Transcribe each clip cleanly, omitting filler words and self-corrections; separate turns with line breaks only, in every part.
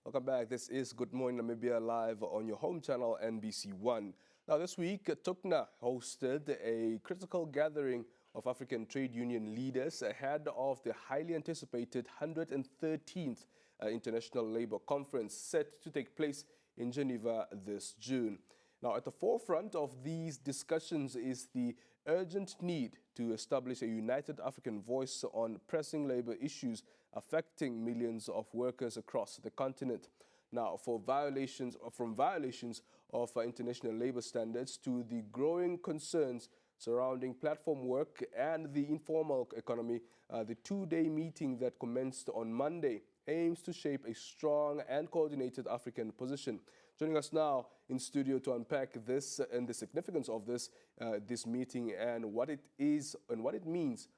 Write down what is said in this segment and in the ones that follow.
Welcome back. This is Good Morning Namibia live on your home channel, NBC1. Now, this week, TUCNA hosted a critical gathering of African trade union leaders ahead of the highly anticipated 113th International Labour Conference set to take place in Geneva this June. Now, at the forefront of these discussions is the urgent need to establish a united African voice on pressing labor issues affecting millions of workers across the continent. Now, from violations of international labor standards to the growing concerns surrounding platform work and the informal economy, the two-day meeting that commenced on Monday aims to shape a strong and coordinated African position. Joining us now in studio to unpack this and the significance of this meeting and what it is and what it means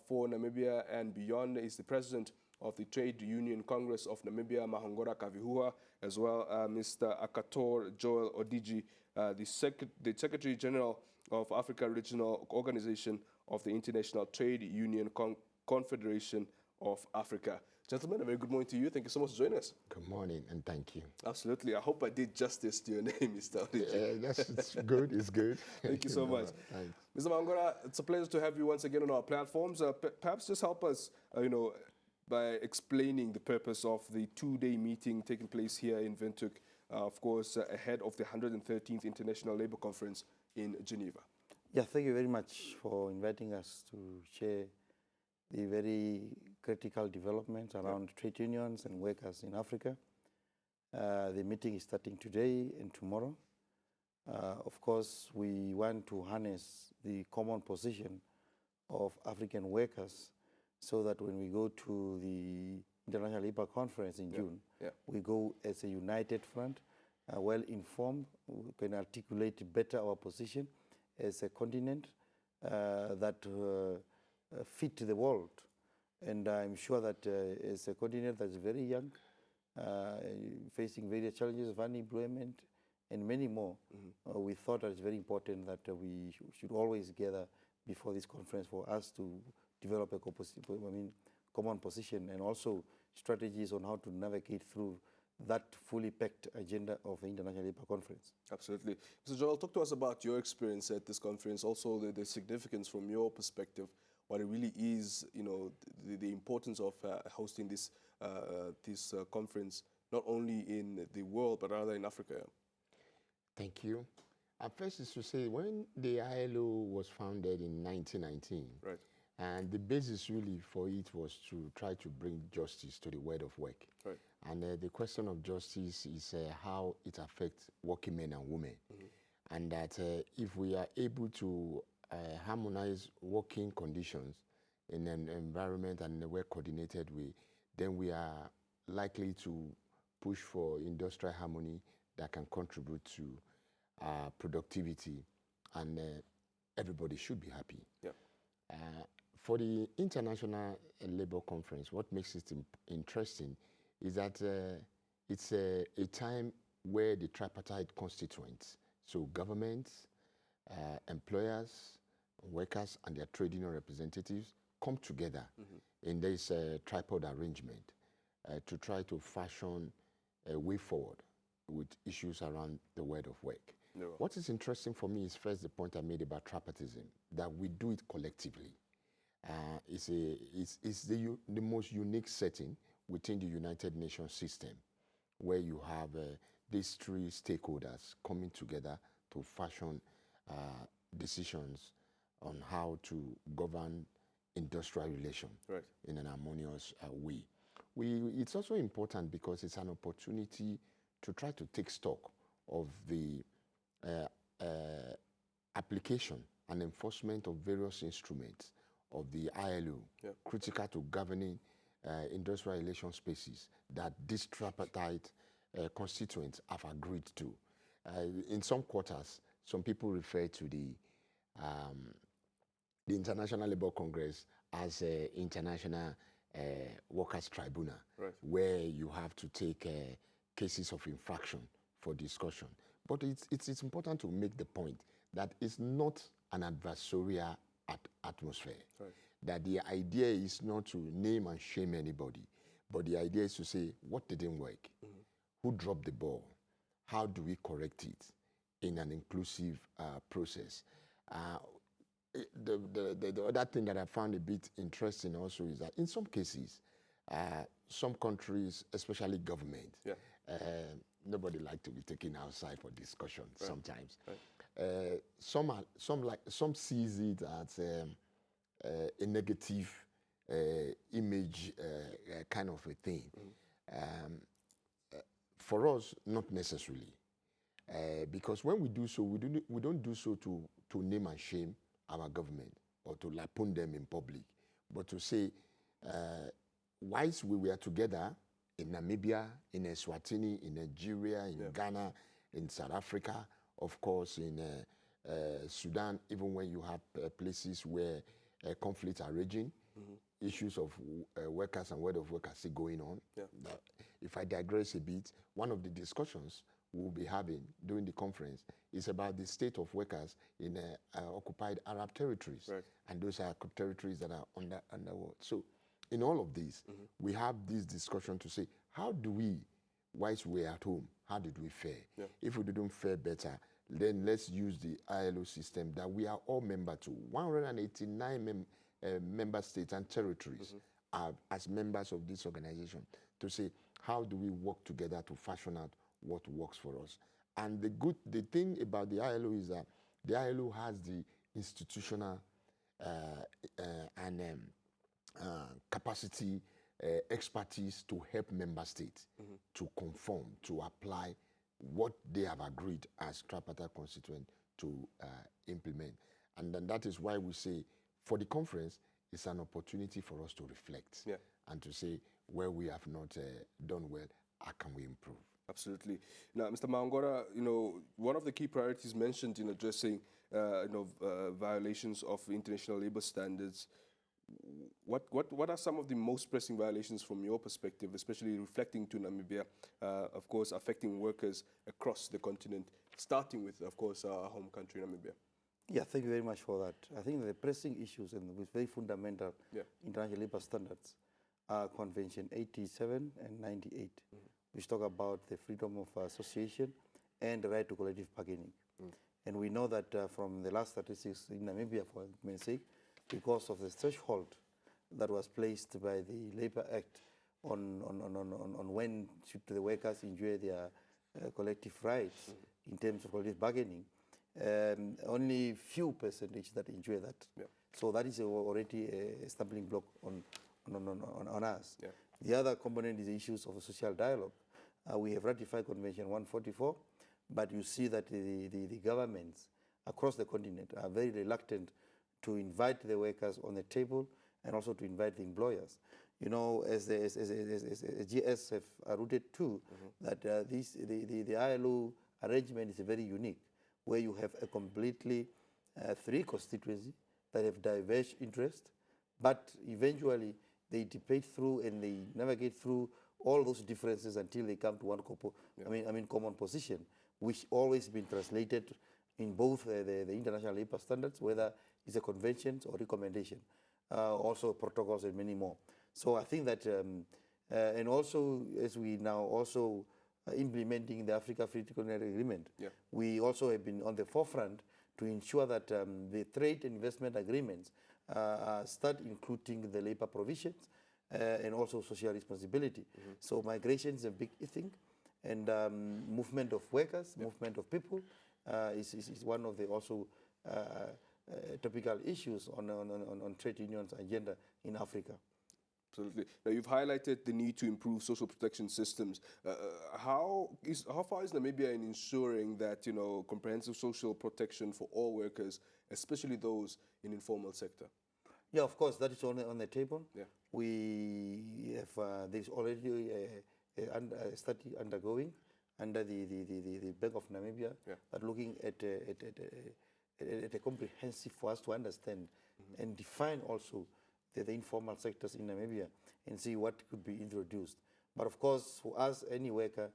for Namibia and beyond is the president of the Trade Union Congress of Namibia, Mahongora Kavihuha, as well Mr. Akator Joel Odigi, the Secretary General of Africa Regional Organization of the International Trade Union Confederation of Africa. Gentlemen, a very good morning to you. Thank you so much for joining us.
Good morning, and thank you.
Absolutely. I hope I did justice to your name, Mr. Odigi.
It's good. It's good.
Thank you so much.
Thanks.
Mr. Mahongora, it's a pleasure to have you once again on our platforms. Perhaps just help us, by explaining the purpose of the two-day meeting taking place here in Windhoek, of course, ahead of the 113th International Labour Conference in Geneva.
Yeah, thank you very much for inviting us to share the very critical developments around trade unions and workers in Africa. The meeting is starting today and tomorrow. Of course, we want to harness the common position of African workers so that when we go to the International Labour Conference in June, we go as a united front, well-informed, we can articulate better our position as a continent that fit the world. And I'm sure that as a continent that's very young, facing various challenges of unemployment and many more, we thought that it's very important that we should always gather before this conference for us to develop a common position and also strategies on how to navigate through that fully packed agenda of the International Labour Conference.
Absolutely. Mr. Joel, talk to us about your experience at this conference, also the significance from your perspective, what it really is, the importance of hosting this conference, not only in the world, but rather in Africa.
Thank you. First is to say, when the ILO was founded in 1919,
right,
and the basis really for it was to try to bring justice to the world of work.
Right.
And the question of justice is how it affects working men and women. And that if we are able to harmonize working conditions in an environment and in a well-coordinated way, then we are likely to push for industrial harmony that can contribute to productivity, and everybody should be happy.
Yeah.
For the International Labour Conference, what makes it interesting is that it's a time where the tripartite constituents, so governments, employers, workers, and their trade union representatives come together in this tripod arrangement to try to fashion a way forward with issues around the world of work.
No.
What is interesting for me is first the point I made about tripartism, that we do it collectively. It's the most unique setting within the United Nations system, where you have these three stakeholders coming together to fashion decisions on how to govern industrial relations in an harmonious way. It's also important because it's an opportunity to try to take stock of the application and enforcement of various instruments of the ILO, critical to governing industrial relation spaces that these tripartite constituents have agreed to. In some quarters, some people refer to the International Labour Congress as an international workers' tribunal, where you have to take cases of infraction for discussion. But it's important to make the point that it's not an adversarial atmosphere. That the idea is not to name and shame anybody, but the idea is to say what didn't work, who dropped the ball? How do we correct it in an inclusive process? The other thing that I found a bit interesting also is that in some cases, some countries, especially government, nobody like to be taken outside for discussion sometimes. Some sees it as a negative image kind of a thing. For us, not necessarily, because when we do so, we don't do so to name and shame our government or to lampoon them in public, but to say, whilst we were together in Namibia, in Eswatini, in Nigeria, in Ghana, in South Africa, of course, in Sudan, even when you have places where conflicts are raging, issues of workers and word of work are still going on. If I digress a bit, one of the discussions we'll be having during the conference is about the state of workers in occupied Arab territories. And those are territories that are underworld. So in all of these, we have this discussion to say, how do we, whilst we're at home, how did we fare? If we didn't fare better, then let's use the ILO system that we are all member to. 189 member states and territories are as members of this organization to say, how do we work together to fashion out what works for us? And the thing about the ILO is that the ILO has the institutional and capacity, expertise to help member states to conform, to apply what they have agreed as tripartite constituent to implement. And then that is why we say, for the conference, it's an opportunity for us to reflect and to say where we have not done well, how can we improve?
Absolutely. Now, Mr. Mahongora, one of the key priorities mentioned in addressing, violations of international labor standards. What are some of the most pressing violations from your perspective, especially reflecting to Namibia, of course, affecting workers across the continent, starting with, of course, our home country, Namibia?
Yeah, thank you very much for that. I think the pressing issues and with very fundamental international labor standards are Convention 87 and 98, which talk about the freedom of association and the right to collective bargaining. And we know that from the last statistics in Namibia, for argument's sake, because of the threshold that was placed by the Labour Act on when should the workers enjoy their collective rights in terms of collective bargaining, only few percentage that enjoy that. So that is already a stumbling block on us. The other component is the issues of social dialogue. We have ratified Convention 144, but you see that the governments across the continent are very reluctant to invite the workers on the table and also to invite the employers. As GS have alluded to, that the ILO arrangement is very unique, where you have a completely three constituencies that have diverse interests, but eventually they debate through and they navigate through all those differences until they come to one common position, which always been translated in both the international labor standards, whether it's a convention or recommendation, also protocols and many more. So I think that, and also as we now also implementing the Africa Free Trade Agreement, we also have been on the forefront to ensure that the trade and investment agreements start including the labor provisions and also social responsibility. So migration is a big thing, and movement of workers, movement of people is one of the also topical issues on trade unions agenda in Africa.
Absolutely. Now, you've highlighted the need to improve social protection systems. How far is Namibia in ensuring that, comprehensive social protection for all workers, especially those in informal sector?
Yeah, of course, that is on the table. We have, there's already a study undergoing under the Bank of Namibia, that looking at a comprehensive for us to understand and define also the informal sectors in Namibia and see what could be introduced. But of course, for us, any worker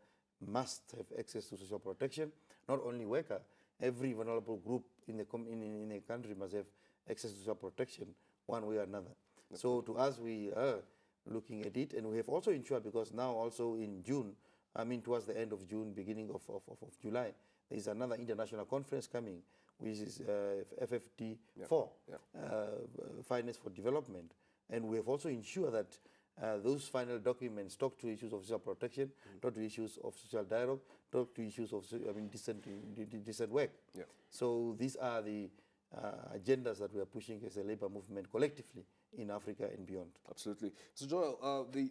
must have access to social protection. Not only worker, every vulnerable group in the country must have access to social protection one way or another. So to us, we are looking at it, and we have also ensured, because now also in June, towards the end of June, beginning of July, there is another international conference coming, which is FFD4, Finance for Development. And we have also ensured that those final documents talk to issues of social protection, talk to issues of social dialogue, talk to issues of decent work. So these are the agendas that we are pushing as a labor movement collectively in Africa and beyond.
Absolutely. So, Joel, the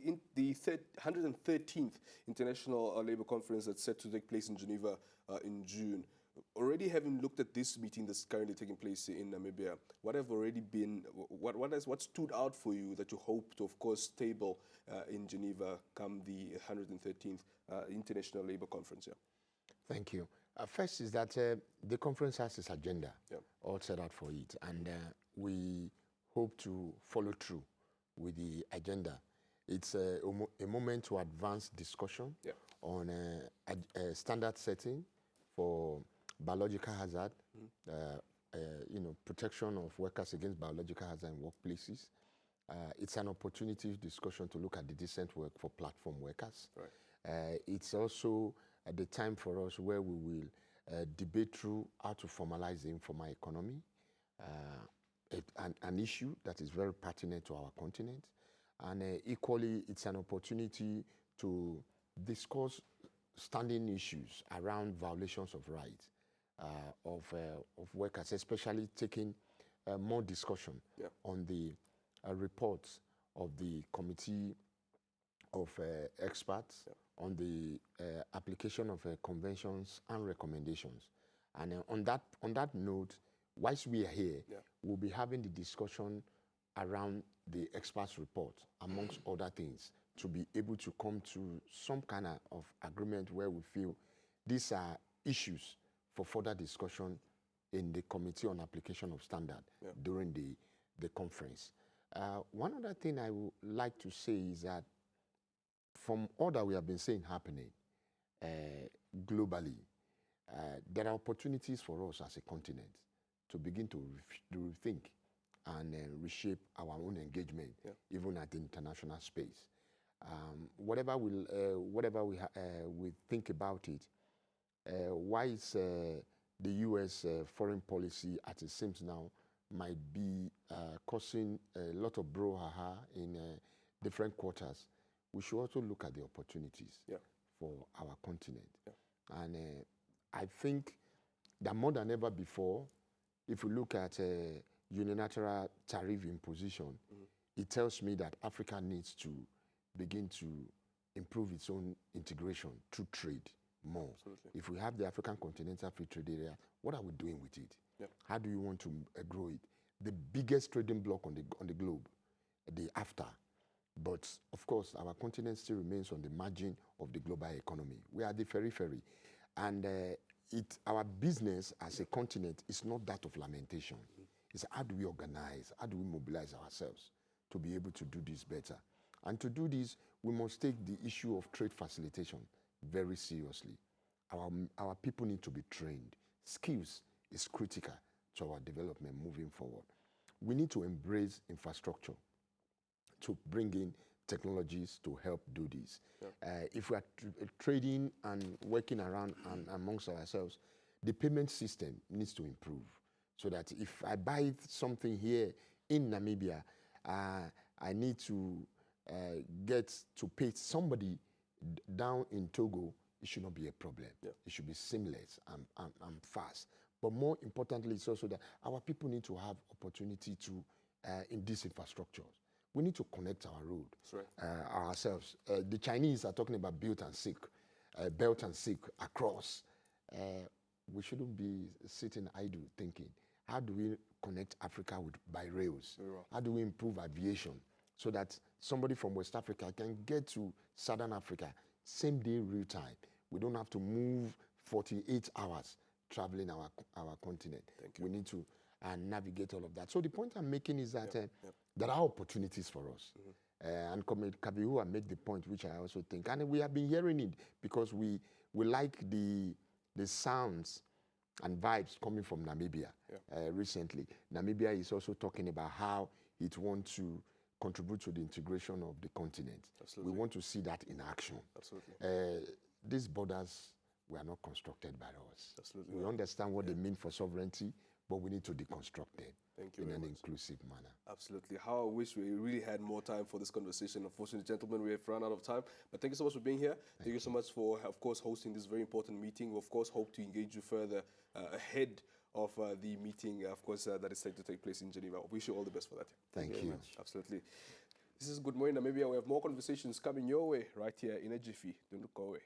113th International Labour Conference that's set to take place in Geneva in June, already having looked at this meeting that's currently taking place in Namibia, what have already been, what stood out for you that you hope to, of course, table in Geneva come the 113th International Labour Conference?
Thank you. First is that the conference has its agenda all set out for it, and we hope to follow through with the agenda. It's a moment to advance discussion on a standard setting for biological hazard, protection of workers against biological hazard in workplaces. It's an opportunity discussion to look at the decent work for platform workers. It's also the time for us where we will debate through how to formalize the informal economy, an issue that is very pertinent to our continent. And equally, it's an opportunity to discuss standing issues around violations of rights of workers, especially taking more discussion on the reports of the Committee of Experts on the application of conventions and recommendations. And on that note, whilst we are here, we'll be having the discussion around the experts' report, amongst other things, to be able to come to some kind of agreement where we feel these are issues for further discussion in the Committee on Application of Standard during the conference. One other thing I would like to say is that from all that we have been seeing happening globally, there are opportunities for us as a continent to begin to rethink and reshape our own engagement, even at the international space. Whatever we think about it, why is the U.S. foreign policy, as it seems now, might be causing a lot of brouhaha in different quarters, we should also look at the opportunities for our continent. And I think that more than ever before, if we look at unilateral tariff imposition, it tells me that Africa needs to begin to improve its own integration through trade more. If we have the African Continental Free Trade Area, what are we doing with it? How do you want to grow it? The biggest trading bloc on the globe, the AFTA. But of course, our continent still remains on the margin of the global economy. We are the periphery. And our business as a continent is not that of lamentation. It's how do we organize, how do we mobilize ourselves to be able to do this better? And to do this, we must take the issue of trade facilitation very seriously. Our people need to be trained. Skills is critical to our development moving forward. We need to embrace infrastructure to bring in technologies to help do this. If we are trading and working around and amongst ourselves, the payment system needs to improve so that if I buy something here in Namibia, I need to get to pay somebody down in Togo, it should not be a problem. It should be seamless and fast. But more importantly, it's also that our people need to have opportunity to, in these infrastructures, we need to connect our road ourselves. The Chinese are talking about belt and silk across. We shouldn't be sitting idle thinking, how do we connect Africa by rails? How do we improve aviation so that somebody from West Africa can get to Southern Africa same day, real time? We don't have to move 48 hours traveling our continent. We need to navigate all of that. So the point I'm making is that there are opportunities for us. And Kavihuha made the point, which I also think, and we have been hearing it because we like the sounds and vibes coming from Namibia recently. Namibia is also talking about how it wants to contribute to the integration of the continent. We want to see that in action. these borders were not constructed by us.
Absolutely.
We understand what they mean for sovereignty, but we need to deconstruct them
Thank you
in
very
an
much.
inclusive manner.
Absolutely. How I wish we really had more time for this conversation. Unfortunately, gentlemen, we have run out of time. But thank you so much for being here. Thank you so much for, of course, hosting this very important meeting. We, of course, hope to engage you further ahead of the meeting, of course, that is set to take place in Geneva. I wish you all the best for that.
Thank you.
very much.
Absolutely. This is Good Morning Namibia. We have more conversations coming your way right here in a jiffy. Don't look away.